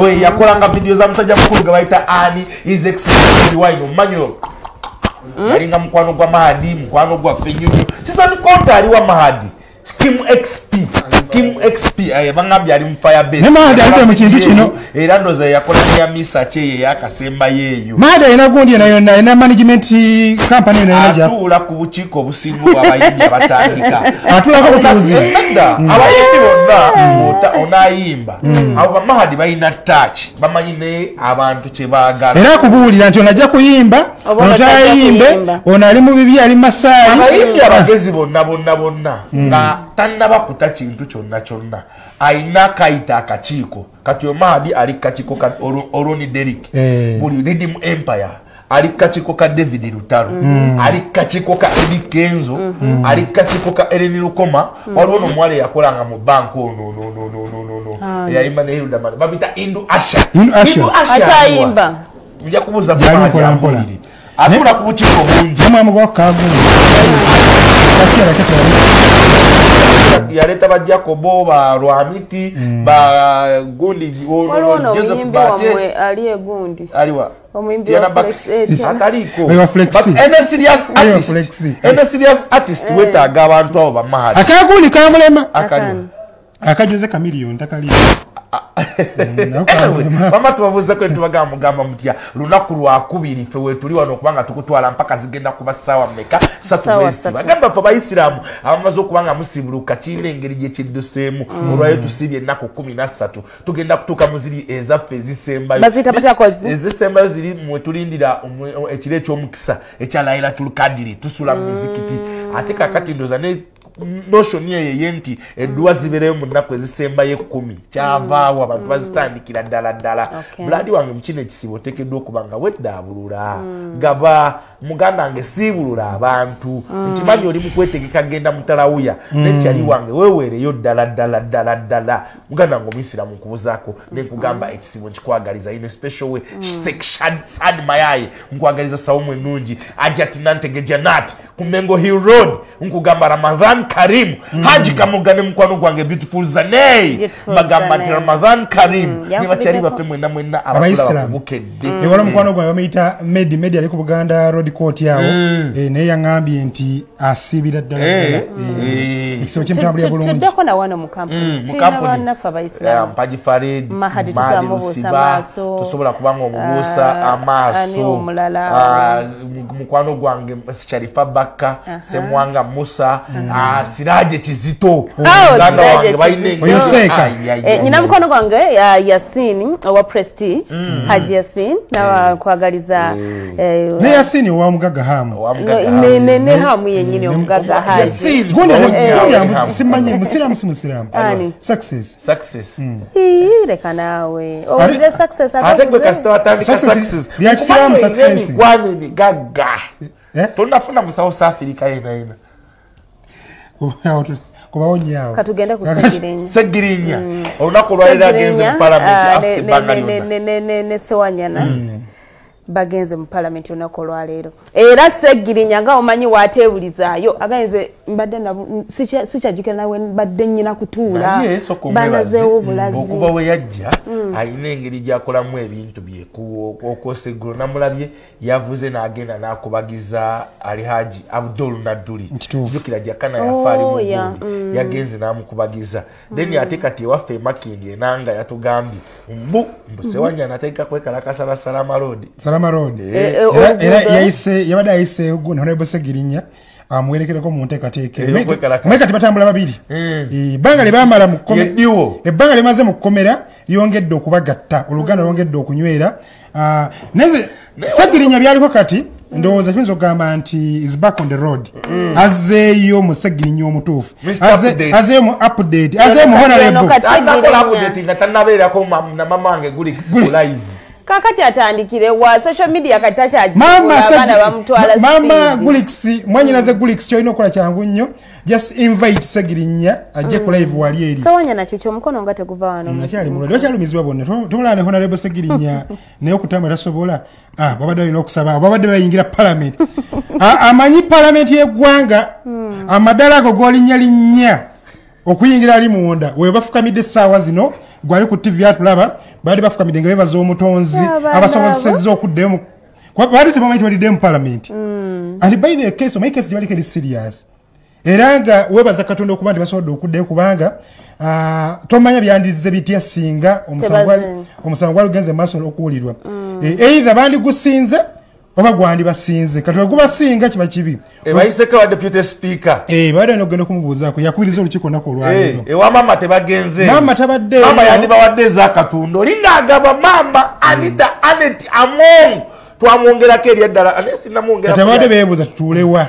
oye yakolanga video za musajja mukulu gabayita ani is excellent wine manyo yalinga mukwano gwa Mahadi mukwano gwa Fenyunyu sisa konta ali wa Mahadi Kim XP bangambye ali mu Firebase Mahadi ali mu kintu kino era ndoza yakola ya misa che yakasemba yeyo Mahadi ina gundi na management company ina ja atula ku bukiiko obusinga abayimbi abatandika atula ko butuzi abayimbi bonna onayimba abo Mahadi bayina touch bamanyine abantu kye baagala era kubuulira nti onajja kuyimba onotayimbe onali mu bibi ali masali abayimbi abagezi bonna nga tannaba kuta kintu kyonna aina kaita akakiiko kati Mahadi ali kakiiko ka Oroni Derrick buli Rhythm Empire ali kakiiko ka David Lutaro ali kakiiko ka Eddie Kenzo ali kakiiko ka Ellen Lukoma waliwo n'omwale yakolanga mu bank no yayimba ne Hilda Man babita Indu Asha achayimba mujja kubuza Mahadi atula ku bukiiko bungi mwamugo kagu kasiya yaleta ba Jacobo ba Rwamiti ba Gundi Joseph Bate ali Gundi aliwa omwimbi wa Flex ataliko but any serious artist wetaaga abantu abo ba Mahadi akagundi kamulema akajoze kamiliyoni takali mama tubavuze ko tubagamba mutya lunaku lwakubiri fe wetuli wano kubanga tukutwala mpaka zigenda kuba sawa mmeka satu bagamba fa bayisilamu abamaze okubanga musibuluka kinde engeri gye kidduseemu olwayo tusibye ennaku 13 tugenda kutuuka muziri ezaffe ezisembayo bazita batyakozi ezisembayo ziri mwetulindira ekire eky'omukisa ekya Lailatul Qadri tusula mu mizikiti ate kakati ndoza ne notion ye nti edduwa zibereyo mu nnaku ezisembayo 10 kyavaawo abantu bazitandikira ddala buladi wange mukino ekisibo oteekeddwa okuba nga weddaabulula gaba muganda wange siibulula abantu nkimanyi oli mukwetegeka genda mutalawuya nekyali wange weweereyo ddala muganda wange omuyisiramu nkubuzaako nenkugamba ekisibo nkikwagaliza in a special way sad mayaye nkwagaliza sawumu ennungi ajati nantege janat ku Mengo Hill Road nkugamba Ramadhan Karim Haji Kamugane mukwano gwange beautiful Zanei bagamba nti Ramadhan Karim ne bakyali bafe mwenna abasala bukedde wala mukwano gwange bamuyita Medi ali ku Buganda Road Court yawo naye yangambye nti asibira ddala ekisibo ky'emutambula bulungi tuddeko na wana mu kampuni nafa abayisilamu Mpaji Farid Mahadi tusamubuusa tusobola kubanga omubuusa amaaso mukwano gwange Sharifa Baka Semwanga Musa Siraje Kizito Uganda wange bayinenge oyoseka nyina mukwano gwange Yasin wa Prestige Haji Yasin na kwagaliza ne Yasin wa mugaga hamu ne hamu yenyine omugaga Haji gone simanyi musiramu success reka nawe obire success ategwe kasita watandika success ya kisilamu success gwani ni gaga tunafuna mu South Africa yena kubaonyawo katugende ku Segirinya olunaku lwalira agenze mu parliament after Bangalore ne Sewanyana bagenze mu parliament olunaku lwaleero era Segirinya nga omanyi wateebulizaayo agenze mbadde sikyajukira nawe mbadde nnyina kutuula banazeewo obulazi okuva we yajja alina engeri gyakolamu ebintu bye okoseggulo namulabye yavuze n'agenda n'akubagiza Alhaji Abdul Naduli jukira jakana yafaali mu gundi yagenze n'amukubagiza then ate kati ewaffe Makindi enanga yatugambye Sewanyana ateeka kwekalakasa Salama Road era yabadde ayise gundi Honorable Segirinya amwerekereko mu nteekateeka kati batambula babiri ebbanga lye baamala mu ebbanga lye maze mu kukomera lyongedde okubagatta oluganda lwongedde okunywera neze Segirinya byaliko kati ndowooza kiyinza okugamba nti is back on the road azeeyo mu Segirinya omutuufu azeeyo mu update azeeyo mu honorable nga tannabeerako na mama wange guli live kakati atandikire wa social media katachaji mama Gulix mwanyinaze Gulix choino kola kyangu nnyo just invite Segirinya ajje ku live wali eri Sewanyana chicho mukono ngate kuva wano nachali mulwadde wakyalumizibwa bonna tumulane Honorable Segirinya naye okutamba tasobola babadde balina okusaba babadde bayingira parliament amanyi parliament y'eggwanga amadala ago golinya okuyingira ali munda we bafukamidde essaawa zino gwali ku TV atulaba bali bafukamidde nga bebaza omutonzi abasobozesezza okuddayo bali tebamanyi baliddeyo mu parliament and by the case my case tebali keri serious era nga webaza Katonda okuba nti basobodde okuddayo kubanga tomanya byandize bitya singa omusango gwali ugenze maaso okuwulirwa either bandi gusinze oba gwandi basinze kati gubasinga kiba kibi bayiseka wa deputy speaker baada n'ogenda okumubuuzaako yakubiriza olukiiko nako olwaleero ewa mama tebagenze mama tabadde mama yandibawadde za Katundu olindagaba mama Anita Anet Among twamwongerako eryaddala anesinamwongera kati abadde beebuuza tutuulewa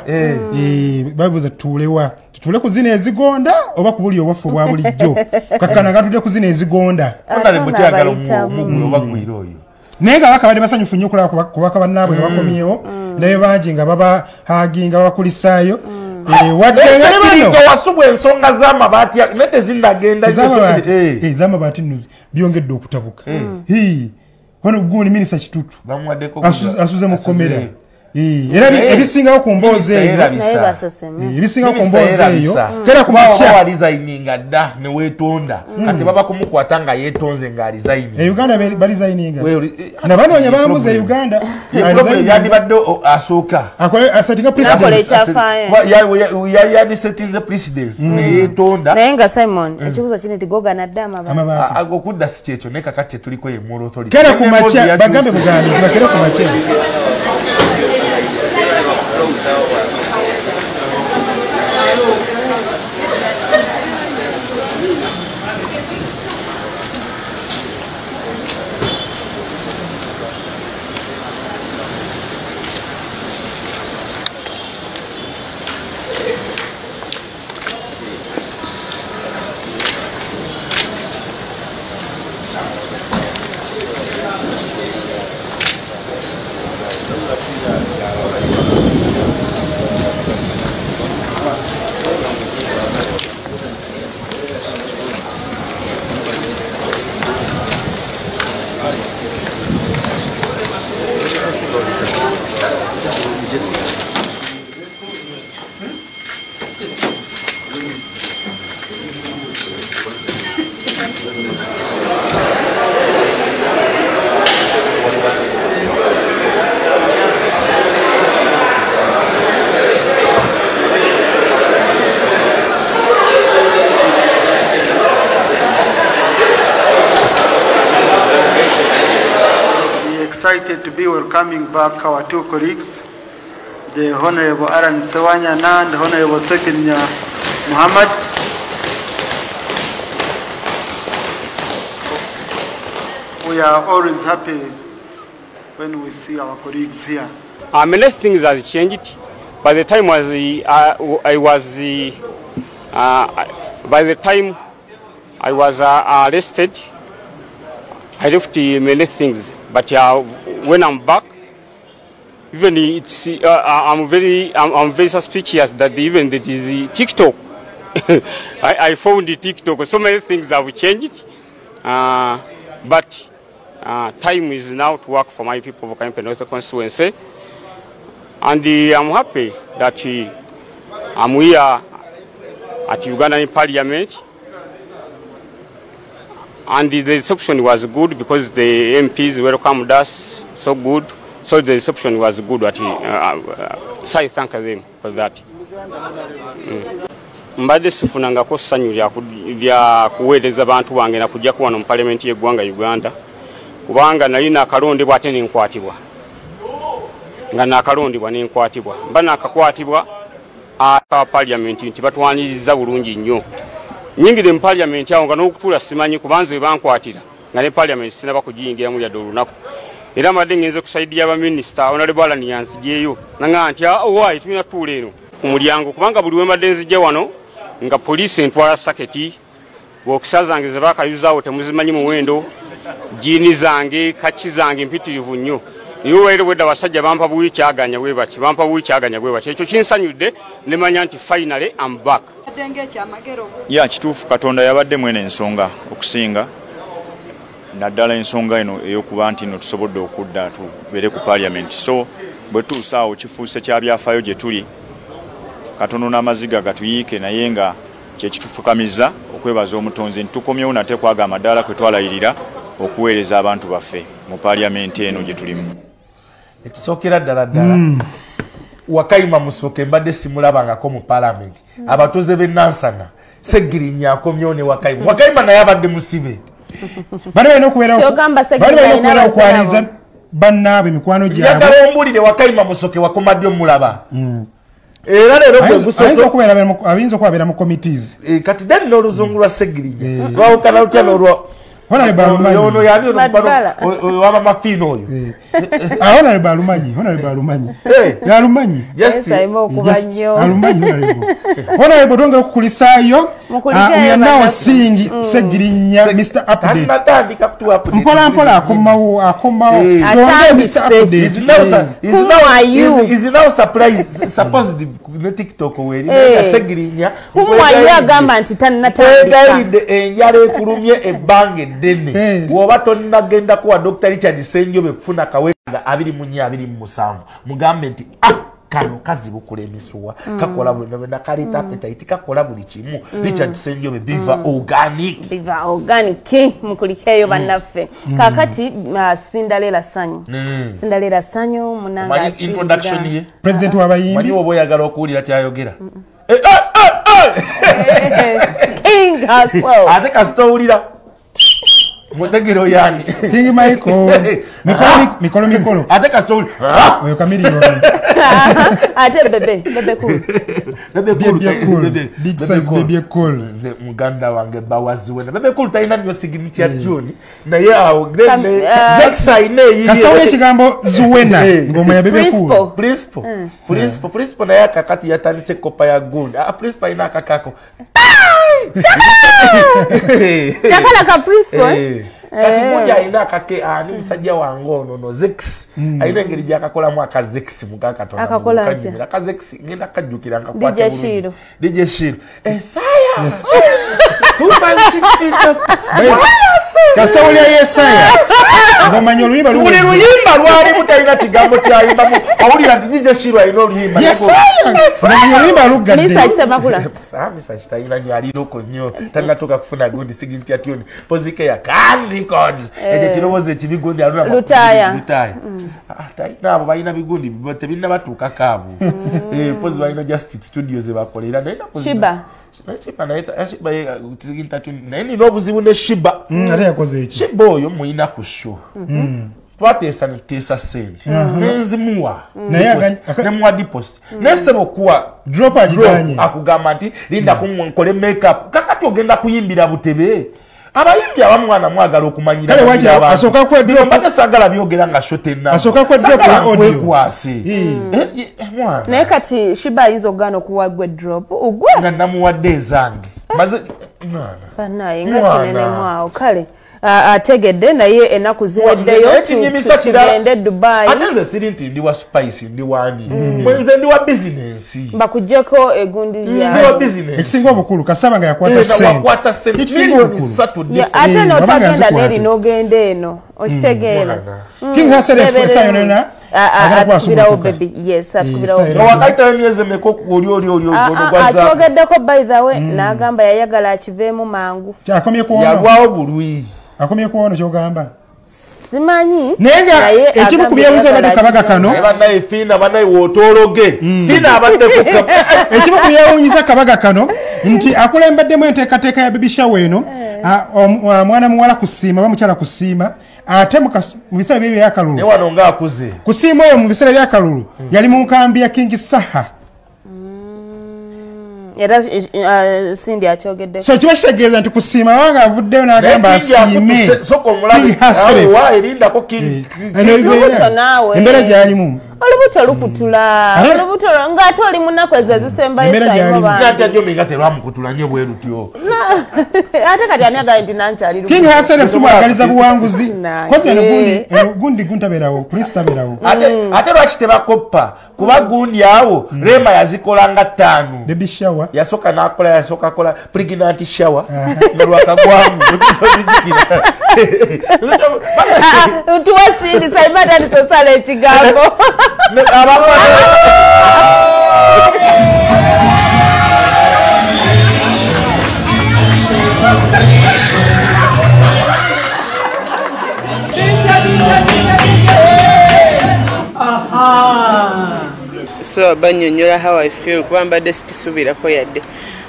babuuza tutuulewa tutule ku zino ezigonda oba ku buli obwaffe obwa bulijjo kakkana nga tudde ku zino ezigonda onale bukyagala omugulu oba gwira oyo naye nga bakabadde basanyufu nnyo okulaba kubaka bannaabwe nga bakomyewo naye bangi nga baba haginga babakulisaayo wadde nga ne bano wasubwa ensonga z'amabaati naye tezinnagenda ez'amabaati nno byongedde okutabuka wano guuni minisita Kitutu asuze mu kkomera era ebisingawo ku mboozi eyo ebisingawo ku mboozi eyo kera ku makya walizayininga dda ne weetonda kati baba kumukwata nga yeetonze ng'alizayininga Uganda balizayininga nabanoonya bambuza Uganda yandibadde asooka asetinga yandisetinze presidence neyeetonda naye nga Simon ekibuuzo kino nti gogana dda amabaati okudda si kyekyo naye kakati tuliko ye moral authority kera ku makya bagambe bugambe bakere ku makya Excited to be welcoming back our two colleagues, the Honorable Aran Sewanyana and the Honorable Sekinya Muhammad. We are always happy when we see our colleagues here. Many things have changed. By the time I was arrested, I left many things, but when I'm back, even it's I'm very suspicious that even that is TikTok. I found the TikTok. So many things have changed, but time is now to work for my people of Kanyampe North constituency, and I'm happy that I'm here at Ugandan Parliament. And the reception was good because the MPs welcomed us so good. So the reception was good. So I thank them for that. Mbadde sifunangako ssanyu lya kuweereza bantu bange na kujja kuwano mu parliament y'eggwanga Uganda kubanga nali nakalondebwa ate nenkwatibwa nga nakalondebwa nenkwatibwa mba nakakwatibwa aka parliament nti batwaniriza bulungi nnyo nyingire mu parliament awo nga n'okutula simanyi kubanze bankwatira nga ne parliament sinaba kugiyingiramu yadde olunaku era mbadde ngenze ku saidi y'abaminisita Honorable Alan yanzijeeyo nanga nti owaayi tulina tuula eno ku mulyango kubanga buli wembadde nzijja wano nga poliisi entwala saketi bokisa zange ze baakayuzaawo temuzimanyi muwendo jiini zange kaki zange mpitirivu nnyo niwe waire bwedda basajja bampa buwi kyaganya bwe bati bampa buwi kyaganya bwe bati ekyo kinsanyudde ne manya nti finally I'm back. Ya kituufu Katonda yabadde mwene ensonga okusinga naddala ensonga eno ey'okuba nti no tusobodde okudda tubeere ku parliament so bwe tuusaawo kifuuse kya byafaayo gye tuli katono n'amaziga gatuyiike naye nga kyekitufukamiza okwebaza omutonzi ntukomyewo nate kwaga amadaala kwe twalayirira okuweereza abantu baffe mu paaliyamenti eno gye tulimu. Ekisookera ddala Wakayima Musoke mbadde simulabangako mu paalamenti abatuuze b'e Nansana Seggirinya akomyewo ne Wakayima naye abadde musibe. Bali balina okubeera okwaniza bannaabwe mikwano gyabwe. Njagala ombulire Wakayima Musoke wakoma ddi omulaba. Era leero gwe gusoso ayinza okubeera mu committees. Kati dani n'oluzungu lwa Seggirinya lwawukana lutya n'olwa ono yani waba mafino oyo. Honorable Alumanyi Alumanyi Honorable tongera kukulisaayo. We are now seeing Seggirinya Mr. Update mpola akomawo Mr. Update. Who are you? Is now surprised supposed the TikTok where Seggirinya who are you agamba nti tannatandika enjala ekulumye ebbange ddene bw'oba tonnagenda kuwa Dr. Richard Ssenjobe kufuna kawega 24-27 mugambe nti kano kazibukula emisuwa kakola bwena kaleta appetite kakola buli kimu Richard Ssenjobe Biva Organic mukulikeyo bannaffe kakati Cinderella Sanyu munanga introduction ye president w'abayimbi manyi obo oyagala okuwulira kyayogera King herself ate kasitowulira Mutegero yani King Michael mikolo ate kasitowuli oyo kamiliyoni ate bebe cool big size baby cool muganda wange bawaziwe bebe cool taina nyo signature tune na yao then Zexa ine yi kasawule kigambo Zuwena ngoma ya bebe cool Principal na yaka kati yatanise kopa ya good Principal ina kakako Chakala ka Principal kati moja ina kake ni msajja wa ngono no Zex aina engeri jakakola mu akazex mugaka tona akakola ati akazex ngenda kajukira ngakwata bulungi DJ Shiro Saya 2.6 kasawuli Yesaya ngomanyo luyimba lwali mutayina kigambo kyayimba awulira nti DJ Shiro ayino luyimba Yesaya ngomanyo luyimba lugadde Misa kisemakula Misa kitayina nyaliroko nnyo tanatoka kufuna gundi signature tune pozike ya Can Records eje kiroboze kibigundi aluna Lutaya tayina abo bayina bigundi bote binna batuka kabu pozi bayina Just Studios bakolera naina Shiba naita Shiba tizinta tune naini nobuzibu ne Shiba ate yakoze iki Shiba oyo muyina ku show twatesa nitesa sente nenzimuwa nemwa deposit nesebo kuwa drop agiganye akugamba nti linda kunkole makeup kakati ogenda kuyimbira butebe abayimbi abamwana mwagala okumanyira kale waje asoka ku drop mbadde sagala byogera nga shotenna asoka ku drop ya audio kwasi mwana naye kati Shiba izo gano kuwa gwe drop ugwe nga namuwadde ezange maze mwana banaye nga kinene mwao kale ategedde naye enaku ziwaddeyo tugende Dubai ate nze siri nti ndi wa spice ndi wani mwenze ndi wa business bakujjeko egundi ya ekisinga obukulu kasaba nga yakwata sente ekisinga obukulu ate n'otagenda neri n'ogenda eno okitegeera King Hassan sayonena atukubirawo baby yes atukubirawo wakaita emyezi meko oli atogeddeko by the way n'agamba yayagala akiveemu mangu kyakomye kuona yalwawo bulwi akomye kuona kyogamba simanyi naye ekimu ku byebuuzo badde kabaga kano banaye fina banaye wotologe fina abadde ekimu ku byewuunyiza kabaga kano nti akulembeddemu enteekateeka ya baby shower eno mwana muwala kusiima bamukyala kusiima ate mu biseera bye byakalulu ne wano ng'akuze kusiima oyo mu biseera byakalulu yali mu nkambi ya King Saha era Cindy akyogedde so kiba kitegeeza nti kusiima wanga avuddeyo n'agamba asiime embeera gyalimu olubuto lukutula olubuto ng'ate oli munaku ezo ezisembayo terwamukutula nnyo bwe lutyo ate kati ani agala nti nankyali King Hassan tumwagaliza buwanguzi kozi eno gundi guntabeerawo Prince tabeerawo ate lwaki tebakoppa kuba gundi awo Rema yazikola nga 5 baby shower yasooka akola pregnant shower nga lwakagwamu ntuwa Cindy sayimatandisa osala ekigambo so banyonyola how I feel kuba mbadde sitisubirako yadde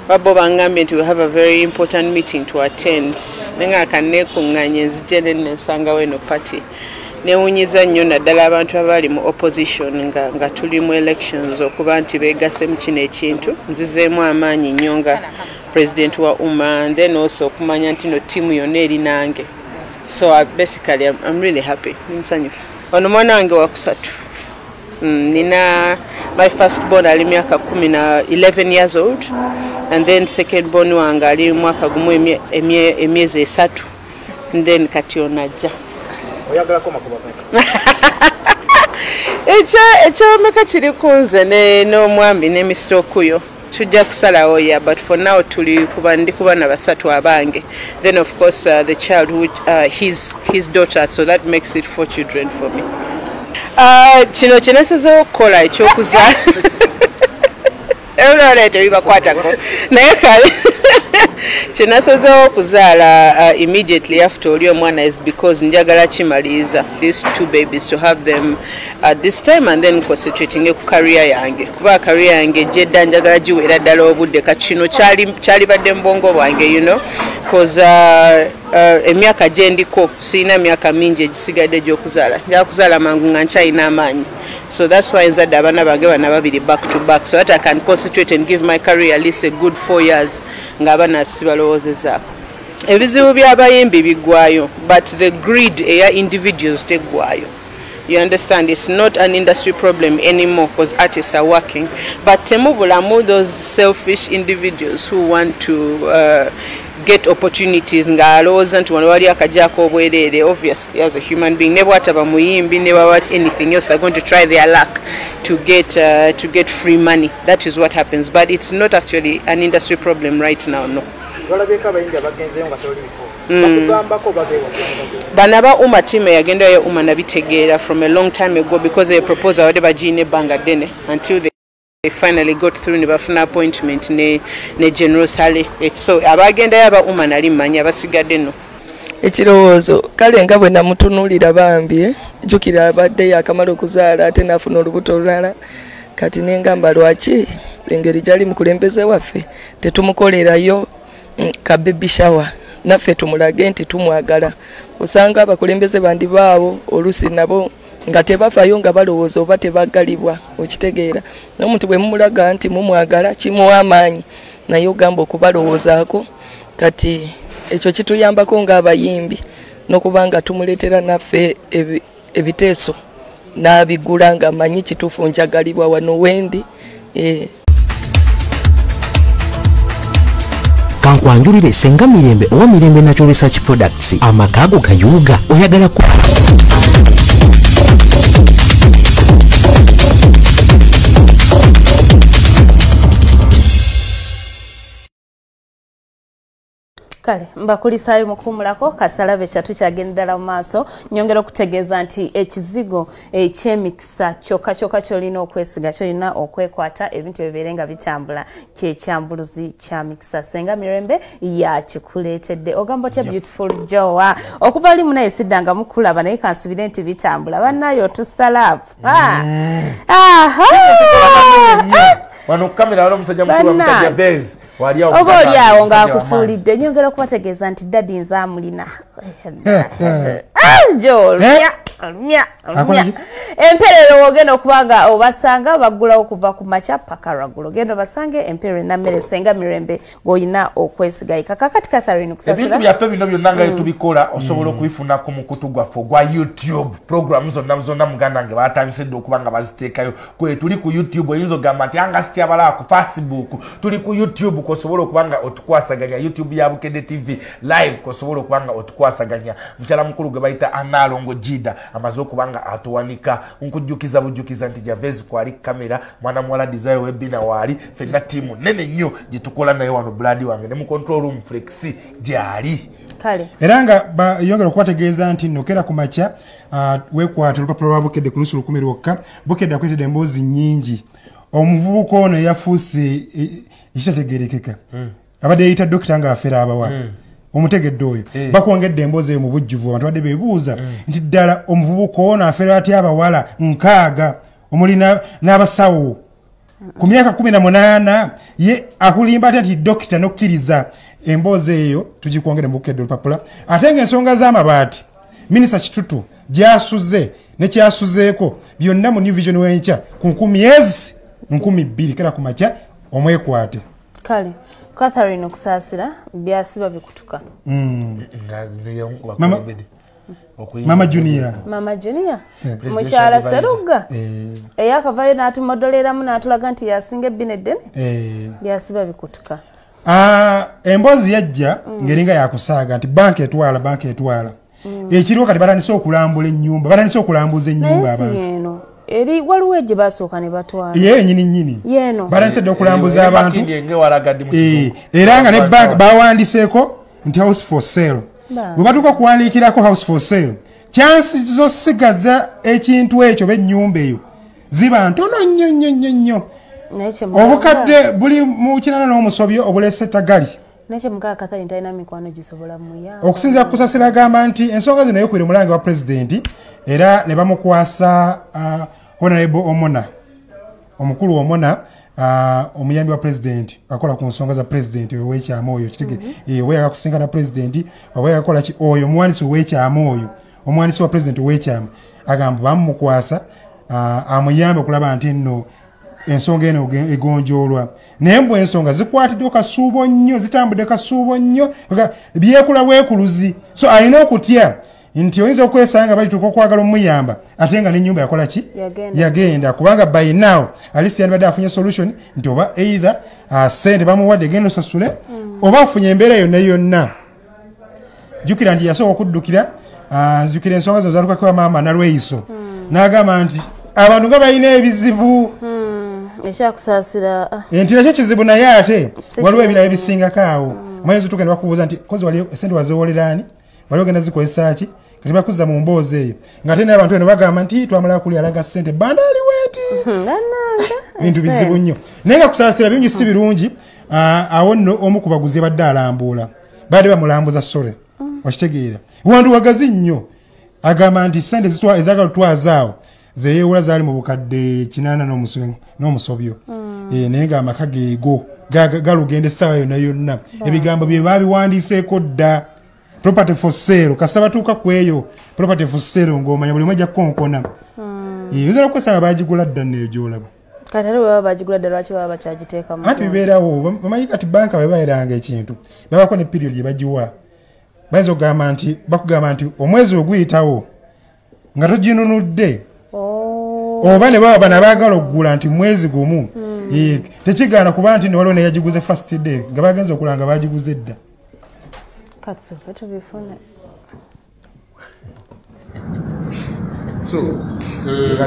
babo bangambye nti we have a very important meeting to attend nenga akanekuŋŋanya nzije nensanga weno party newunyiza nnyo naddala abantu abali mu opposition nga tuli mu elections okuba nti beegase mu kino ekintu nzizeemu amaanyi nnyo nga president wa UMA and then also okumanya nti no tiimu yonna eri nange so basically I'm really happy nsanyufu ono mwana wange wakusatu nina my first born ali myaka 11 years old and then second born wange ali mwaka gumu emyezi 3 and then kati onajja oyagala koma kuba ekyo meka kiri kunze n'omwambi ne Mr. Okuyo tujja kusalawo ya but for now tuli kuba na basatu abange then of course the child which his daughter so that makes it 4 children for me kino kyenasazeewo okukola ekyokuzaala eulolete bibakwatako naye kale kyenasazeewo okuzaala immediately after oli omwana is because njagala kimaliza these 2 babies to have them at this time and then concentrating ku career yange kuba career yange jedda njagala giwera ddala obudde kati kino kyali badde mbongo bwange you know cause emyaka gyendiko siina myaka mingi egisigadde gy'okuzaala njagala kuzaala mangu nga nkyalina amaanyi so that's why nzadde abaana bange bana babiri back to back so that I can concentrate and give my career at least a good 4 years nga abaana sibalowoozezaako ebizibu by'abayimbi biggwayo but the greed eya individuals teggwayo. You understand, it's not an industry problem anymore because artists are working. But temubulamu those selfish individuals who want to get opportunities nga alowooza nti wano wali akajjaako obwereere obviously as a human being never wataba muyimbi never what anything else they're going to try their luck to get free money. That is what happens, but it's not actually an industry problem right now. No. Banaba UMA team yagenda ya UMA nabitegeera from a long time ago because they proposed already bajine banga dene until they finally got through ne bafuna appointment ne General Sale. So abagenda yaba UMA nali manya abasigadde no ekirowoozo kale nga bwe namutunulira bambi jukira abadde yakamala okuzaala ate nafuna olubuto olulala kati nengamba lwaki engeri gyali mukulembeze waffe tetumukolerayo ka baby shower naffe tumulage nti tumwagala osanga abakulembeze bandi baawo olusi nabo nga tebafayo nga balowooza oba tebagalibwa okitegeera n'omuntu bwe mumulaga nti mumwagala kimuwa amaanyi naye ogamba okubalowoozaako kati ekyo kituyambako ng'abayimbi n'okubanga tumuleetera naffe ebiteeso n'abigula nga manyi kituufu njagalibwa wano wendi kankwanjulire senga Mirembe owa Mirembe Natural Research Products amakago kayuga oyagala ku kale mbakulisaayo mukumulako kasalabe kyatu kyagendera mu maaso nyongera okutegeeza nti ekizigo eky'emikisa kyokka kyolina okwesiga kyolina okwekwata ebintu ebibeerenga bitambula kyekyambuluzi kya mikisa senga Mirembe yakikuleetedde ogamba otya beautiful Joa okuva ali munaye siddanga mukulaba naye kansubire nti bitambula bannayo otusalaavu wano kamera wano musajja mukulu wa mutaja Bez oba oliawo ng'akusuulidde nyongera okubategeeza nti dadi nze amulina olumya emperero ogenda okubanga obasanga baggulawo kuva ku makya paka lwaggulo genda basange emperero nammere senga Mirembe ng'olina okwesigayika kakati Catherine kusasira ebintu byaffe bino byonna nga tubikola osobola okubifuna ku mukutu gwaffe gwa YouTube program zonna muganda nge batangisedde okuba nga baziteekayo kwe tuli ku YouTube oyinza ogamba nti anga sitya balaba ku Facebook tuli ku YouTube kosobola okuba nga otukwasaganya YouTube ya Bukedde TV live kosobola okuba nga otukwasaganya mukyala mukulu gwe bayita Analongo Jida amaze okuba nga atuwanika nkujjukiza bujjukiza nti Javez kwali kamera mwana mwala Desire Webina wali fenna timu nene nnyo gitukola naye wano Blood wange ne mu control room Flexi gyali kale era nga yongera okwategeeza nti nokera ku makya wekwata olupapula lwa Bukedde ku lusu 10 lwokka Bukedde akwetedde emboozi nnyingi omuvubuka ono yafuuse ekitategeerekeka abadde yayita dokita nga afera abawa omutegedde oyo bakwongedde emboozi mu bujjuvu abantu badde beebuuza nti ddala omuvubuka ono afera atya abawala nkaaga omuli n'abasawo ku myaka 18 ye akulimba ati dokita nokkiriza emboozi eyo tugikwongere mu bukedde olupapula ate ng'ensonga z'amabaati minisita Kitutu gyasuze ne kyasuzeeko byonna mu New Vision w'enkya ku myezi 12 kera ku makya omwekwate kale Catherine okusaasira byasiba bikutuka Mama Junior mukyala Seruga eyakavayo n'atumodoleramu n'atulaga nti yasinga ebbine eddene byasiba bikutuka emboozi yajja ngeringa yakusaaga nti banka etwala ekiriwo kati batandise okulambula ennyumba batandise okulambuza ennyumba abantu eri waliwo gye basooka ne batwala ye nyini yeno batandise dde okulambuza abantu era nga ne banka bawandiseeko nti house for sale bwe batuuka okuwandiikirako house for sale chansi zosigaza ekintu ekyo b'ennyumba eyo ziba ntono nnyo obukadde buli mu kinana n'omusobyo obulese tagali okusinziira ku kusasira agamba nti ensonga zino yekwire mulange wa pulezidenti era ne bamukwasa honorable Omona omukulu Omona omuyambi wa pulezidenti akola ku nsonga za pulezidenti w'ekyama oyo kitege weyaga kusinkana pulezidenti weyaga kola ki oyo omuwandiisi w'ekyama oyo omuwandiisi wa pulezidenti w'ekyama agamba bamukwasa amuyambe okulaba nti nno ensonga eno egonjoolwa naye mbwe ensonga zikwatiddwa kasuubo nnyo zitambudde kasuubo nnyo byekula bwekuluzi so alina okutya nti oyinza okwesanga balituuka okwagala omuyamba ate nga n'ennyumba yakola ki yagenda kubanga by now alisi yandibadde afunye solution nti oba either sente bamuwadde genda osasule oba afunye embeera yonna jjukira nti yasooka okuddukira jjukira ensonga zino zaalukako maama nalweyiso n'agamba nti abantu nga balina ebizibu ekyakusaasira nti nakyo kizibu naye ate waliwo ebirala ebisingako awo omanyiza tuke ne bakubuuza nti kozi wali esente waziwolerani wali ogenda zikozesa ki kati bakuzza mu mboozi eyo ng'ate naye abantu eno bagamba nti twamala kuli alaga ssente bandaali weeti bintu bizibu nnyo naye nga kusaasira bingi si birungi awo nno omu ku baguzi badde alambuula badde bamulambuza sore wakitegeera wantu wagazi nnyo agamba nti ssente ezagala otwaza awo zeyewola zaali mu bukadde 80 n'omusobyo naye nga amaka geego galugenda essaawa yonna ebigambo bye baabiwandiiseeko dda property for sale kasaba tuuka ku eyo property for sale ng'omanya buli mwajja konkona oyinza okwesanga baagigula dda neyo gy'olaba kati ate bwebaba baagigula dda lwaki baba bakyagiteekamu anti bibeerawo bamanyi kati banka bwe baeranga ekintu babako ne period gye bagiwa bayinza okugamba nti bakugamba nti omwezi oguyitawo nga toginunudde oba ne baba bana baagala okugula nti mwezi gumu tekigaana kuba nti newaliwo neyagiguze first day nga bagenza okulanga bagiguze dda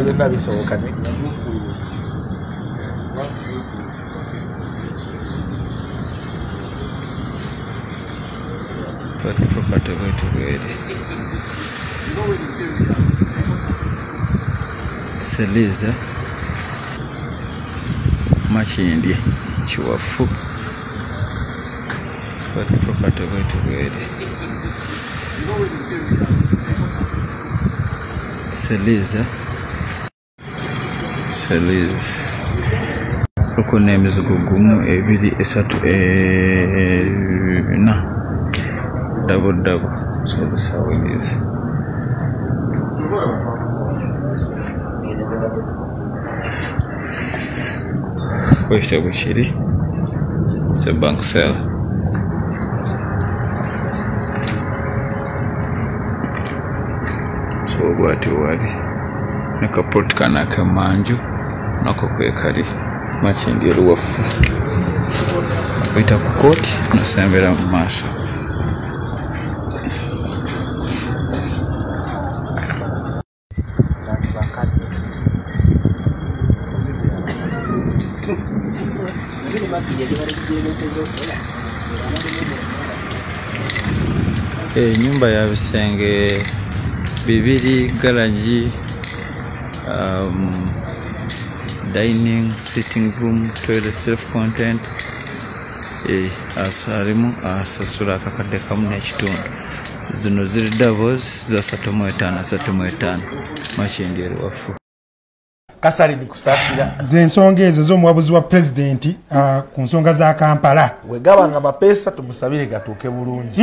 byonna bisoboka Seliza Machindi Chiwafu property Seliza uko names gugumu ebiri esatu na double so that's how it is. Kwesta kuchiri it's a bank sale. So bwati wali nakapoti kana kamanju nako kwekali Machindi ruwafu kwita ku koti nasembera mu maaso. Nyumba ya bisenge bibiri, garage, dining, sitting room, toilet, self-content. Asalimu asasula akakadde kamu n'ekitundu. Zino ziri doubles za 35 Machindi ruwafu. kasali ni kusasira zensonga ezo z'omuwabuzi wa president ku nsonga za Kampala wegabanga mapesa tumusabire gatuuke bulungi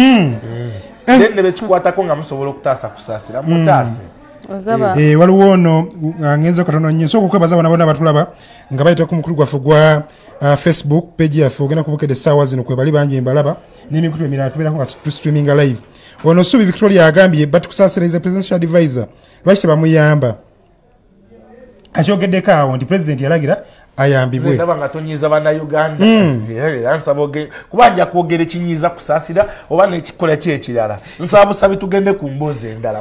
ne bekikwatako nga musobola okutaasa kusasira mutaase waliwo ono ngenza katono nnyo so okukwebaza bana bonna batulaba nga bayita ku mukulu gwaffe gwa Facebook page yaffe ogenda kubukedde essaawa zino kwe bali bangi mbalaba n'emikutu emirala tubeerako nga streaminga live ono Subi Victoria agambye batukusaasiriza presidential advisor lwaki tebamuyamba akyogeddeko awo nti president yalagira ayambibwe ndaba nga tonyiza bannayuganda era nsaba kubanja kwogera ekinyiza kusaasira oba n'ekikola kyekirala nsaba busabi tugende ku mboozi endala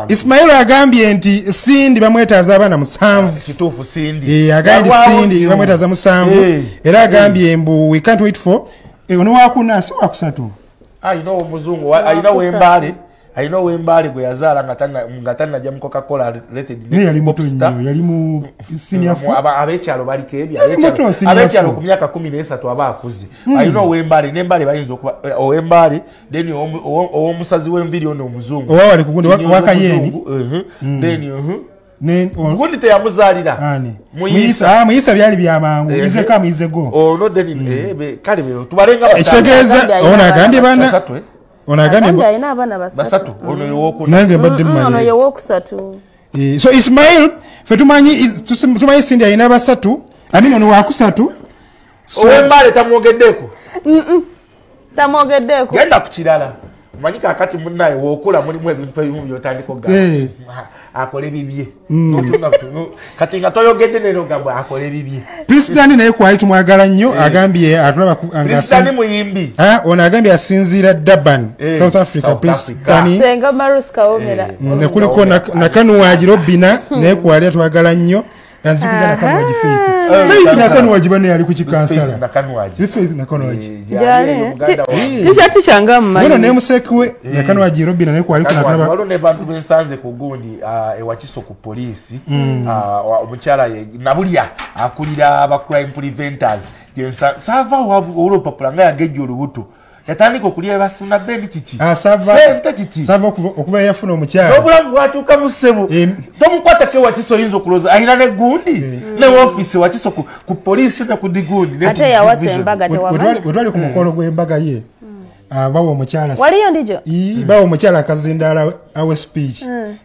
Ismail agambye nti Sindi bamwetaaza abaana 7 kituufu Sindi agambye Sindi bamwetaaza 7 era agambye mbu we can't wait for ono wakuna si wakusatu ayina omuzungu ayina wembaale ayina wembaale gwe yazaala nga tannajja mu Coca-Cola rated yali muto nnyo yali mu senior abekyalo baliko ebyo abekyalo ku myaka 13 aba akuze ayina owembaale n'embaale bayinza okuba owembaale then ow'omusazi w'enviri ono omuzungu owawali ku gundi wakayeni then gundi teyamuzaalira muyisa byali byamangu izeko amuyizego ono then kale tubalenga ekitegeeza ono agambye baana ono agambye ayina abaana basatu ono yowookuna nange mbadde mmanyi ono yowookusatu so Ismail fe tumanyi Sindi ayina basatu amini ono wakusatu owembaale tamwogeddeko tamwogeddeko genda ku kirala manyi kakati munnaye wookola mulimu ebintu ebimu byotandika ogamba akole bibye kati nga toyogedde nero gamba akole bibye President naye kwali tumwagala nnyo agambye atulaba President muyimbi ono agambye asinziira Durban South Africa President senga Maruska Omera ne kuliko nakanuwaji Robina naye kwali atwagala nnyo yanzikiza nakanuwaji Faith nakanuwaji bane yali ku kikansala Faith nakanuwaji tishati changa mmanyi ono ne musekwe nakanuwaji Robina naye kwali kunatulaba walo ne bantu bensanze ku gundi ewakiso ku police omukyala ye nabulya akulira aba crime preventers yensa sava wolo papula nga yageje olubuto yatandika okulya basuna bendi kiki sente kiki sava okuba yafuna omukyala obulamu bwatuuka mu ssebo tomukwata ke wakiso oyinza okuloza ayina ne gundi ne ofisi wakiso ku poliisi ne ku digundi ate yawasa embaga tewamanyi wetwali ku mukolo gw'embaga ye bawo omukyala waliyo ndijo bawo omukyala akazindaala awe speech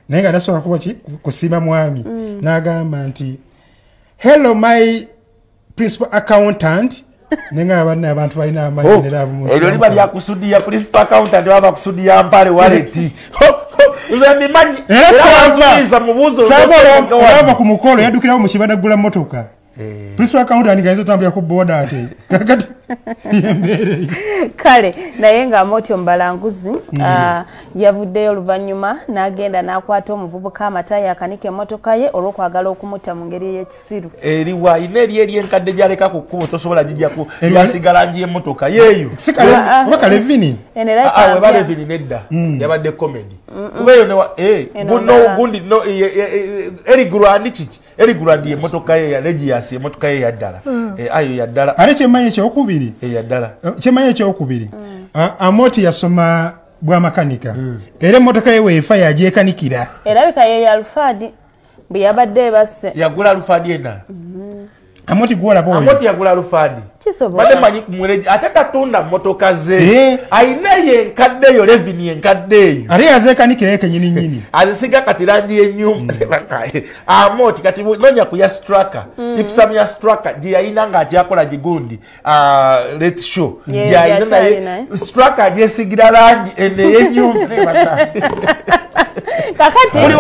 naye nga nasooka kusiima mwami n'agamba nti hello my principal accountant nenga abanne abantu balina amanyi ne laavu musi eryo liba lyakusudiya principal accountant baba kusudiya mpale wallet uzambi manyi era saza mubuzo sava ku mukolo yadukirawo mu kibanda gula motoka principal accountant ngaizo tambya ku boda ate kakati yembere kale naye nga Motyo Mbalanguzi yavuddeyo oluvannyuma n'agenda n'akwata omuvubuka amatayi akanike emmotoka ye olw'okwagala okumutta mu ngeri ey'ekisiru eriwa ine eri enkadde gyaleka ku kkubo tosobola gijjaku yasigala ngi emmotoka yeeyo oba Kalevini weba Levini nedda yabadde comedy kuba eyo gundi erigurandi kiki erigurandi emmotoka ye ya Regius emmotoka ye yaddala ayo yaddala ale kyemmanyi ekyokubiri yaddala kyemmanyi ekyokubiri Amoti yasoma bwa makanika era emmotoka ye weefa yagyekanikira erabika ye Alfadi bwe yabadde basse yagula Alfadi endala Amoti gwala boy Amoti yagula Alfadi kisobola bade manyi kumweleji ate katunda motoka ze aina ye nkadde yo Levini enkadde yo ari yazekanikira yeke nyini azisiga katirangi y'ennyumba Amoti kati nonya ku ya Straka ipsam ya Straka je aina nga ajakola gigundi let show je aina naye Straka je sigira rangi ene y'ennyumba kakati uli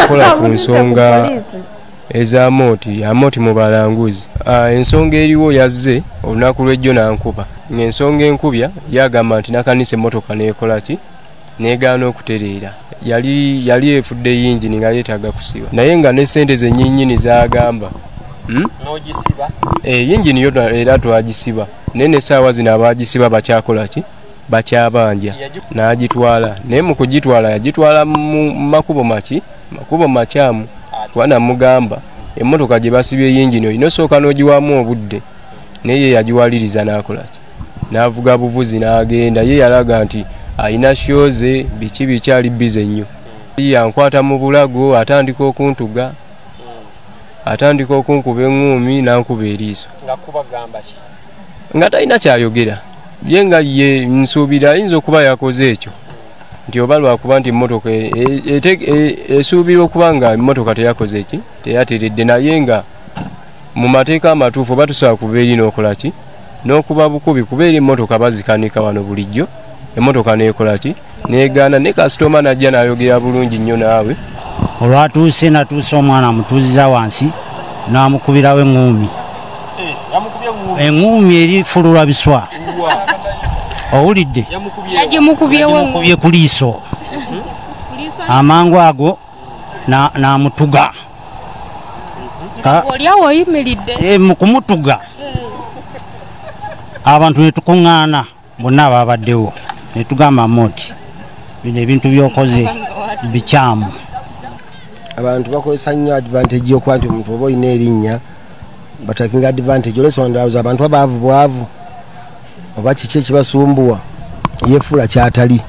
kola ku nsonga eza Amoti mu Balanguzi ensonga eriwo yazze olunaku lw'ejjo nankuba ng'ensonga enkubya yagamba nti nakanisa emmotoka neekola ki neegaana okutereera yali efudde yingini nga yeetaaga kusiba naye nga ne ssente ze nnyinnyini zagamba n'ogisiba yingini yo era twagisiba naye n'essaawa zino abagisiba bakyakola ki bakyabanja n'agitwala naye mu kugitwala yagitwala mu makubo makyamu twana mugamba emmotoka gye basibye yingini olina osooka n'ogiwamu obudde naye yagiwaliriza n'akola ki n'avuga buvuzi n'agenda ye yalaga nti ayina shoze biki bikyali bize nnyo yankwata mu bulago atandika okuntuga atandika okunkuba eŋŋumi nankuba eriiso nga talina kyayogera ye nga ye nsuubira ayinza okuba yakoze ekyo nti oba lwakuba nti emmotoka esuubira okuba nga emmotoka teyakoze ki teyateredde naye nga mu mateeka amatuufu oba tusobola kuba eri n'okola ki n'okuba bukubi kuba eri emmotoka bazikanika wano bulijjo emmotoka neekola ki neegaana ne kasitoma najja n'ayogera bulungi nnyo naawe olwatuuse natuuse omwana amutuuziza wansi n'amukubirawo eŋŋumi eŋŋumi eri fulula biswa owulidde yagimukubye ku liiso amangu ago n'amutuga olyawo oyimiridde mu kumutuga abantu ne tukuŋŋaana bonna ababaddewo ne tugamba moti bino ebintu byokoze bikyamu abantu bakozesa nnyo advantage yokuba nti omuntu oba olina erinnya batakinga advantage olwensonga abantu abaavu bwavu oba kiki ekibasumbuwa yefuula kyatali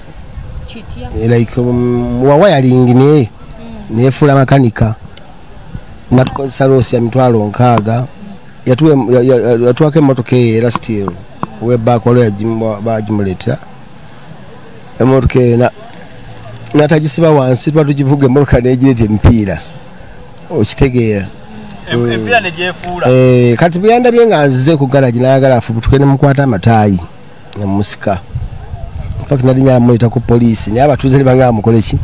like wawayalingi naye neyefuula makanika natukozesa loosi ya 6,000 yatuwako emmotoka eyo era still webaakolo bagimuleetera emmotoka eyo natagisiba wansi tuba tugivuga emmotoka negireeta emipiira okitegeera empiira negyefuula kati buyandabye nga nzize ku garagi nayagala afubutuke nemukwata amataayi nemusika faki nali nyala muleeta ku poliisi naye abatuuze nebanga mukole ki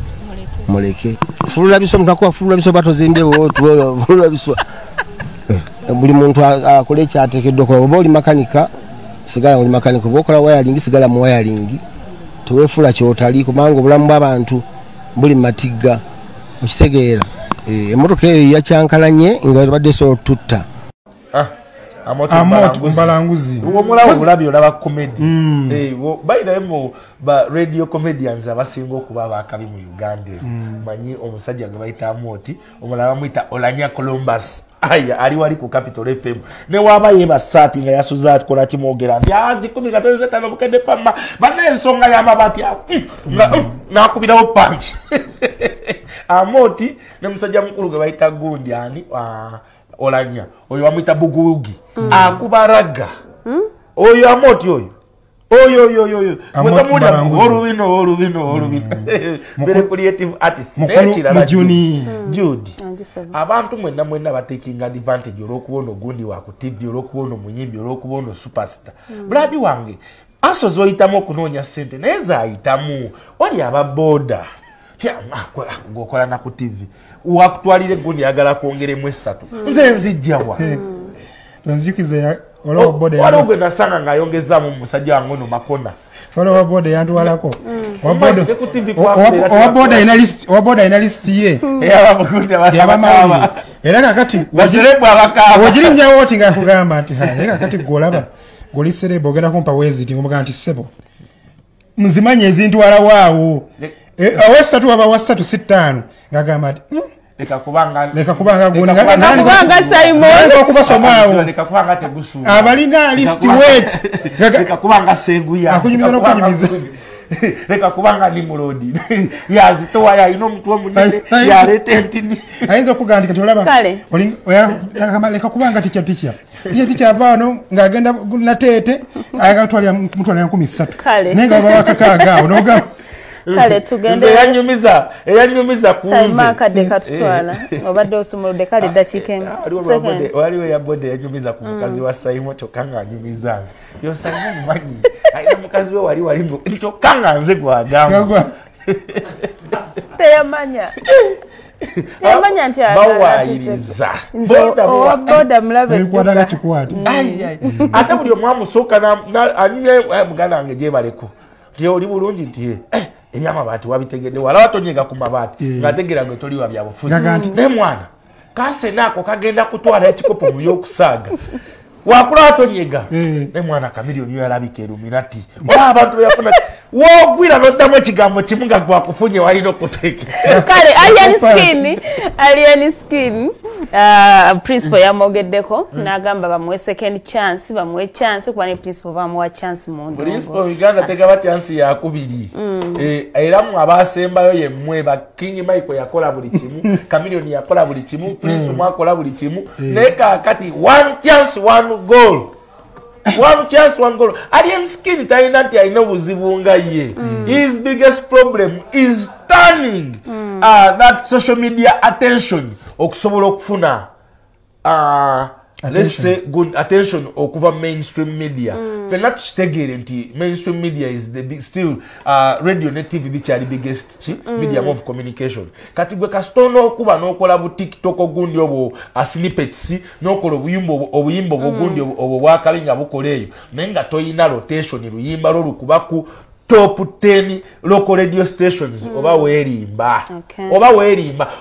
muleke fulula biswa omuntu akuba fulula biswa batozimbewo fulula biswa buli muntu akole ekyateekeddwa okola oba oli makanika sigala oli makanika oba okola wayalingi sigala mu wayalingi tewefuula kyotali kubanga obulamu bw'abantu buli matigga okitegeera emmotoka eyo yakyankalanye nga badde so tutta Amoti Mbalanguzi omulawo bulabyo olaba comedy bayinayo ba radio comedians abasinga okuba abakabi mu Uganda manyi omusajja gwe bayita Amoti omulala bamuyita Olanya Columbus aya ali wali ku Capital FM ne waba yeba sati nga yasuza atkola kimogera nti ati kumi katoze tano bukende pamba bana ensonga ya mabati na kubirawo punch Amoti ne musajja mukulu gwe bayita Gundi ani Olanya oyo amwita Buguugi akubaraga oyo Amoti oyo olubino very creative artist Jude abantu mwenna batekinga advantage olw'okubona Ogundi wa ku TV olw'okubona omuyimbi olw'okubona superstar bradi wange asozo oyitamu okunoonya ssente naye zaayitamu wali ababoda ngokola na ku TV wakutwalire Gundi yagala kwongeremu 3 nze nzijjawa nzikize olwo boda wali ogwe nasanga ngayongezaamu musajja wange ono makona olwo boda yantwalako owaboda ina list ye yabamawulire era kakati wagirinjawo oti nga kugamba nti naye kakati golaba goliserebo ogenda kumpa weziti ngomuga nti sebo nzimanye ezintwala waawo awasatu waba wasatu 6 ngagamba nti leka kubanga Simon leka kubanga tegusu abalina list wait leka kubanga seguya akunyumiza nokunyumiza leka kubanga ni mulodi yazitowa ya ino mtu omunene ya retentini ayinza kuganda kati olaba leka kubanga ticha avano ngagenda natete ayakatwalya mtu ana 13 nenga bakakaga onoga kale tugende eyanyumiza kuuze Saima kade katutwala obadde osumuludde kale dakikenge waliwo yabodde yanyumiza ku mukazi wa Saima kyokanga anyumiza yo Saima mumanyi ayina mukazi we wali kyokanga nze gwagamba teyamanya nti bawayiriza boda mulabe kwadanga kikwati ate buli omwamusooka anyine muganda wange gyebaleko nti oli bulungi nti ebyamabaati wabitegedde wala watonyega ku mabaati ngategera gwe toliwa byabufuzi ne mwana kasenaako kagenda kutwala ekikopo mu byokusaaga wakula watonyega ne mwana Kamiliyoni yalabika Illuminati abantu yafuna wogwira noddamu ekigambo kimu nga gwakufunye walina okuteeka kale alien skin principal yamogeddeko n'agamba bamuwe second chance bamuwe chance kuba ne principal bamuwa chance mu ndongo principal Uganda tegaba chance yakubiri era mu abasembayo yemmwe ba King Michael yakola buli kimu Chameleone yakola buli kimu principal mwakola buli kimu neka kati one chance one goal one chance one goal alien skin tainati aina obuzibu nga ye his biggest problem is turning that social media attention okusobola okufuna let's say good attention okuva mainstream media fena tukitegere nti mainstream media is the big still radio ne TV bikyali biggest medium of communication kati gwe kasitono okuba n'okola bu TikTok ogundi obo snippets n'okola obuyimbo obugundi obo bwakabi nga bukola eyo naye nga toyina rotation luyimba lwo lukubaku top 10 local radio stations oba werimba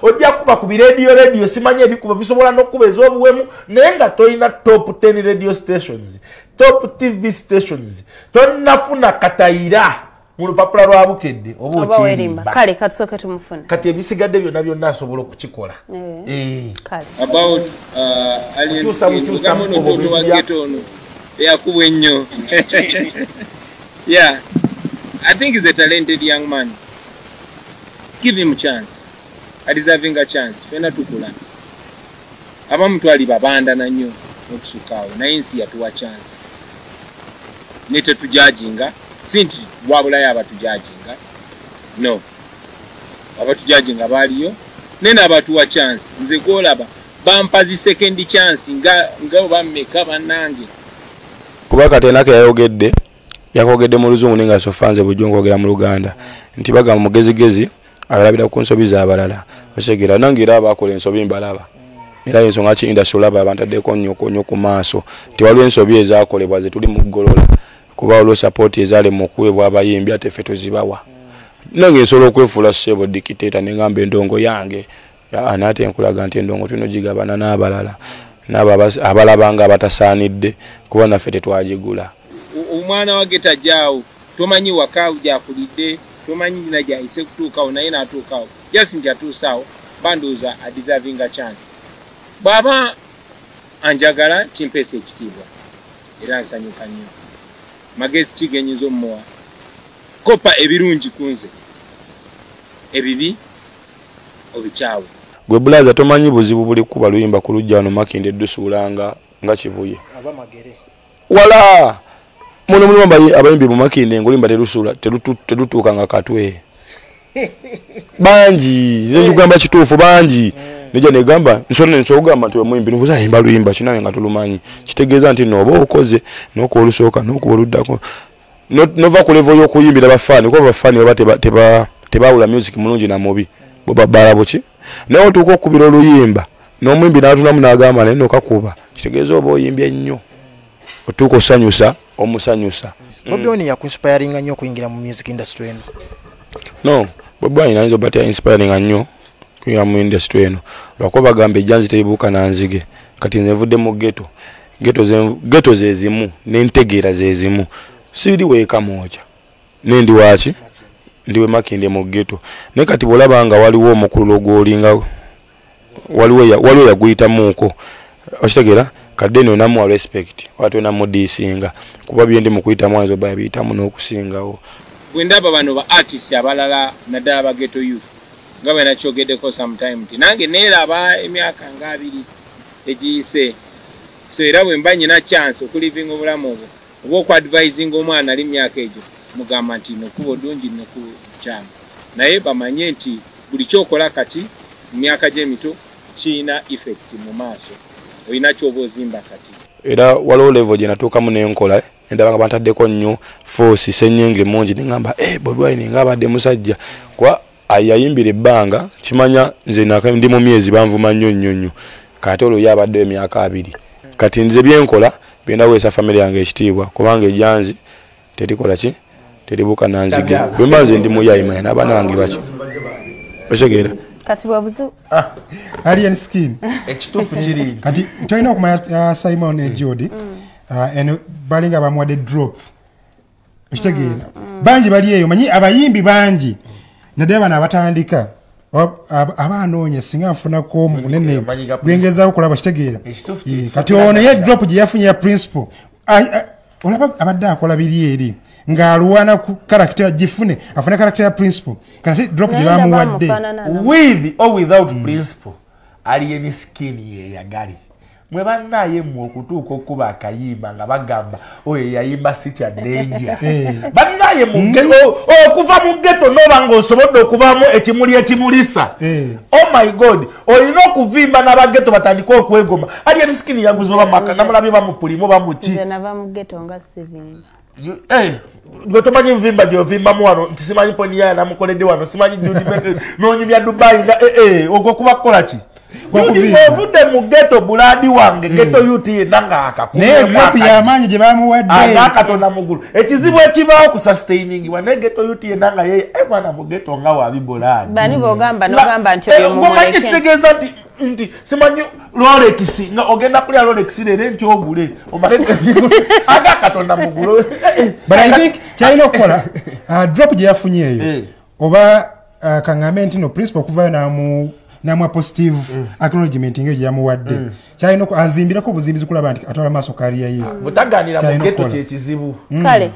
ojja kuba ku radio simanye ebikuba bisobola n'okuba ez'obuwemu naye nga toyina top 10 radio stations top TV stations tonnafuna katayira mu lupapula lwa bukedde oba okirimba kale katusooke tumufuna kati ebisigadde byonna byonna asobola okukikola kale about alien yakubwa ennyo yeah. I think he's a talented young man. Give him a chance. A deserving a chance. Fena tukula. Abamu twali babanda na nnyo okusukawo naye ensi yatuwa chance. Nete tujajinga sinti wabulayo abatujajinga. No. Abatujajinga baliyo nene abatuwa chance. Nze golaba bampazi second chance nga bammeka bannange. Kuba Katenake yayogedde yakogedde mu luzungu ninga sofanze bujongo ogera mu Luganda nti baga mugezigezi abalabira ku nsobi abalala osegera nangira abakola ensobi mbalaba era ensonga ki industry laba abantadeko nnyo ku maaso ti waliwo ensobi ezakolebwa ze tuli mu ggolola kuba olwo support ezale mu kuwebwa abayimbi ate ffe tuzibawa nange nsolo okwefuula sebo dictator nengamba endongo yange anaate nkulaga nti endongo tulina gigabana n'abalala n'abo abalabanga abatasaanidde kuba naffe tetwagigula umwana wa geta jao tomanyi wakawu jakulidde tomanyi na jaise kutukawo naye natukawo just nti atusawo banduza a deserving a chance baba anjagala chimpese ekitibwa era nsanyuka nnyo magezi kigenyizo mmowa kopa ebirungi kunze ebibi obikyawe gwe bulaza tomanyi buzibu buli kuba luyimba ku lujjano Makinde dusulanga nga kibuye abamagere wala muno mulumba abayimbi mu Makinde ngolimba terusula terutuuka nga katwe banji nze njugamba kituufu banji nija negamba nsogamba nti omuyimbi nukuza yimba luyimba kinawe nga tulumanyi kitegeeza nti noba okoze n'okuba olusooka n'okuba oluddako nova ku level y'okuyimbira bafaani kuba bafaani baba tebawula music mulungi na mubi bo babbala buki naye otuuka okukubira oluyimba n'omuyimbi n'atunamu n'agamba naye nokakuba kitegeeza oba oyimbye nnyo otuuka osanyusa omusanyusa Bobi Wine yakuinspiringa nnyo okuyingira mu music industry eno no Bobi Wine ayinza obba inspiringa nnyo kuyingira mu industry eno lwakuba bagamba ejjanzi teribuuka na nzige kati nze nvudde mu geto zezimu n'entegeera zezimu siri weeka moja nendi waki ndiwe Makinde mu geto naye kati bw'olabanga waliwo omukululo gw'olinga waliwo yaguyitamuuko okitegeera kadde nonamuwa respect watu namu disinga kuba byendi mu kuyita mwanzo bayabiyitamu n'okusingawo bwe ndaba bano ba artists abalala naddala ba ghetto youth nga bwe nakyogeddeko sometime nti nange neeraba emyaka nga 2 egiyise so era bwe mba nyina chance okulivinga obulamu obwo oba okuadvising omwana ali myaka egyo mugamba nti nokuba odungi nokukyama naye bamanye nti buli kyokola kati mu myaka gy'emito kiina effect mu maaso oyina kyoba ozimba kati era waliwo level gye natuukamu n'enkola endabanga bantaddeko nnyo force senyenge mungi neŋŋamba Bobi Wine ng'abadde musajja kuba yayimbira ebbanga kimanya nze ndi mu myezi banvuma nnyo kati olwo yabadde emyaka 2 kati nze byenkola byendaweesa family yange ekitiibwa kubanga ejjanzi terikola ki teribuuka nanzige bwe mba nze ndi muyayimanya n'abaana bange baki otegeera kati bwabuzu alien skin ekituufu kiri kati tulina okumanya Simon Jody eno balinga bamuwadde drop okitegeera banji bali eyo manyi abayimbi banji naddala bano abatandika abanoonya singa nfunako mu bunene bwengezaawo okulaba kitegeera kati ono ye drop gye yafunye ya principal olaba abadde akola biri eri ng'alwana ku karakita gifune afune karakita ya principal kati drop gye bamuwadde with or without principal alien skin ye yagali mwe bannaye mu okutuuka okuba akayimba nga bagamba oyo yayimba sitya danger bannaye mu okuva mu ghetto noba ng'osobodde okubamu ekimuli ekimulisa oh my god olina okuvimba n'abageto batandika okwegoma alien skin yaguzoba maka namulabye bamupulimo bamuki nze nava mu ghetto nga sivimba gwe tomanyi nvimba gyovimbamu wano nti simanyi poniya namukoledde wano simanyi nonyumya Dubai nga ogwo kuba kukola ki ovudde mu ghetto bulandi wange ghetto youth yenanga akakuyamanyi gye bamuwadde akatonda mugulu ekizibu ekibaawo ku sustaining wane ghetto youth yenanga ye mwana mu ghetto nga wabi bulandi bani bogamba nogamba nti oyo mumuleke kitegeeza nti simanyi Rolex nga ogenda kulya Rolex lere nti ogule omaleke aga katonda mugulu but I think kyalina okukola drop gye yafunye eyo oba kangambe nti no principal kuvayo namwa positive acknowledgement ng'eyo gye yamuwadde kyalina azimbirako obuzimbizi kulaba nti atwala maaso kaliya ye butaganira mu ghetto kyekizibu kale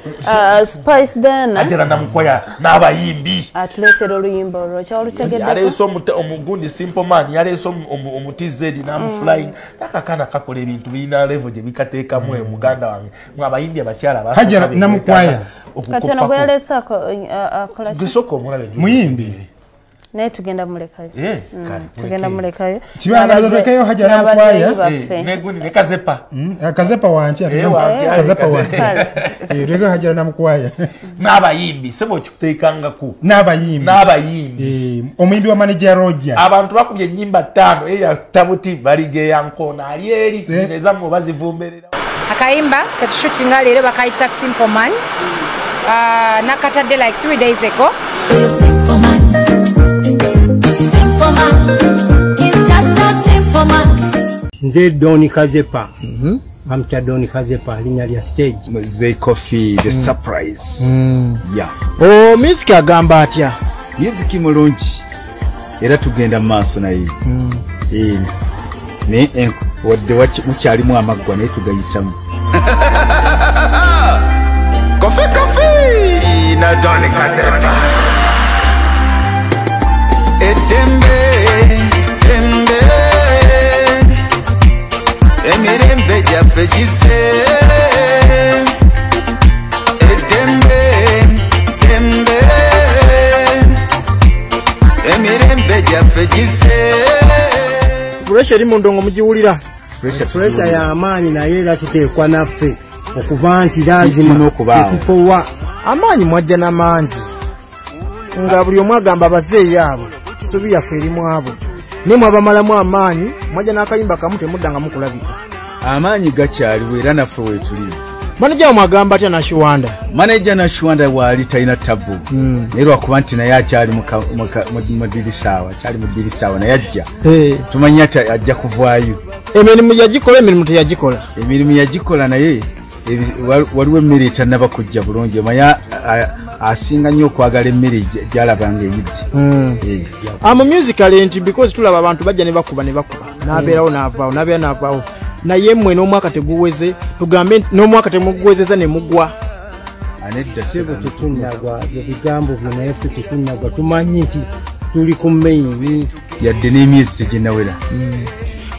Spice Dana atera namukoya n'abayimbi atuleetera oluyimba olwo kyolutegeddeko yaleese omugundi Simple Man yaleese omutizedi n'amuflying nakakana kakola ebintu birina level gye bikateekamu muganda wange abayimbi abakyala Hajara namukwaya kati ono bwe yaleese akola gisoko omulabe muyimbi naye tugenda mulekayo tugenda mulekayo kibangaliza tulekayo Hajara namukwaya negundi ne Kazepa Kazepa wanki Kazepa wanki tulekayo Hajara namukwaya n'abayimbi sebo kikuteekangaku n'abayimbi omuyimbi wa manager Roger abantu bakubye ennyimba 5 eya tabuti balige yankona ali eri neza mu bazivumberera akayimba katushootinga leero bakayita Simple Man nakatadde like 3 days ago Simple Man He's just a simple man. Nze Doni Kazepa. Amta Doni Kazepa linya lya stage. Ze Coffee the surprise. Yeah. Oh, music agamba atya. Music mulungi. Era tugenda maaso naye. Ne wadde mukyalimu amaggwa naye tugayitamu. Coffee na Doni Kazepa. Tembe emirembe gyaffe gise tembe emirembe gyaffe gise pressure eri mu ndongo mugiwulira pressure ya amaanyi naye era tuteekwa naffe okuba nti lazima tupowa amaanyi mwajja n'amangi nga buli omu agamba abazeeyi abo subi yaffe erimu abo nimwe abamalamu amaanyi mwajja n'akayimba kamu temudda mukulabika amaanyi gakyaliwo era naffe weetuli manager mwagamba atya Nashiwanda manager Nashiwanda waali talina tabu naye lwakuba nti naye akyali mu dirisawa naye ajja tumanyi ati ajja kuvaayo emirimu yagikola emirimu teyagikola emirimu yagikola naye waliwo emmere etannaba kujja bulungi omanya asinga nnyo okwagala emmere gyalabanga eyidde mu musical enti because tulaba abantu bajja ne bakuba n'abeerawo n'avaawo naye mmwe n'omwaka teguweze tugambe n'omwaka temuguwezeza ne mugwa anedda sebo tetunnagwa ebigambo byo naye tetunnagwa tumanyi nti tuli ku main yadde n'emyezi teginnawera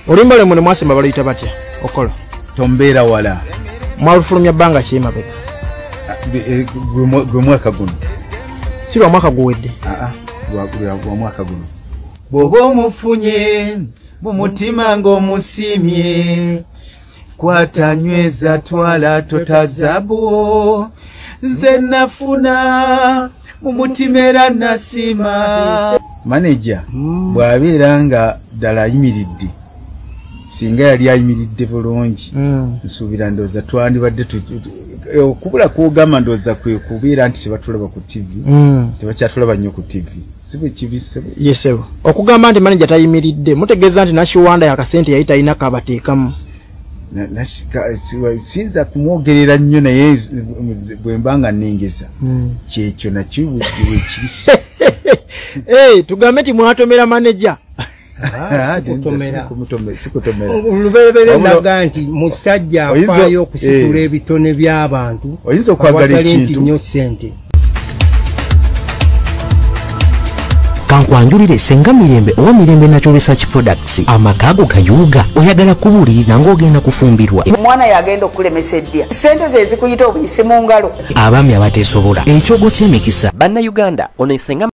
oluyimba lwe ne mwasemba baluyita batya okola tombeera wala mwalufulumya bbanga kyemabega gwe mwaka guno si lwa mwaka guwedde lwa mwaka guno bw'oba omufunye mu mutima ng'omusimye kwata nyweza twala totazabu nze nafuna mu mutima era nasima manager bw'abeera nga ddala ayimiridde singa yali ayimiridde bulungi nsuubira ndowooza twandibadde okubula kuogamba ndowooza kwe kubeera nti tebatulaba ku TV tebakyatulaba nnyo ku TV sibe kibise yesebo okugamba nti manager tayimiridde mutegeeza nti Nashiwanda yakasente yali talina kabateekamu sinza kumwogerera nnyo naye bwe mbanga nnengeza kyekyo nakyo wekirisa tugambe ti mwatomera maneja oluberebere naga nti musajja afaayo okusitula ebitone by'abantu oyinza okwagala ekintu nnyo ssente kankwanjulire Senga Mirembe owa Mirembe Natural Research Products amakago kayuga oyagala kubulirira ng'ogenda kufumbirwa omwana yagenda okulemesa eddia sente ze zikuyita obuyise mu ngalo abaami abateesobola ekyogo ky'emikisa bannayuganda ono Senga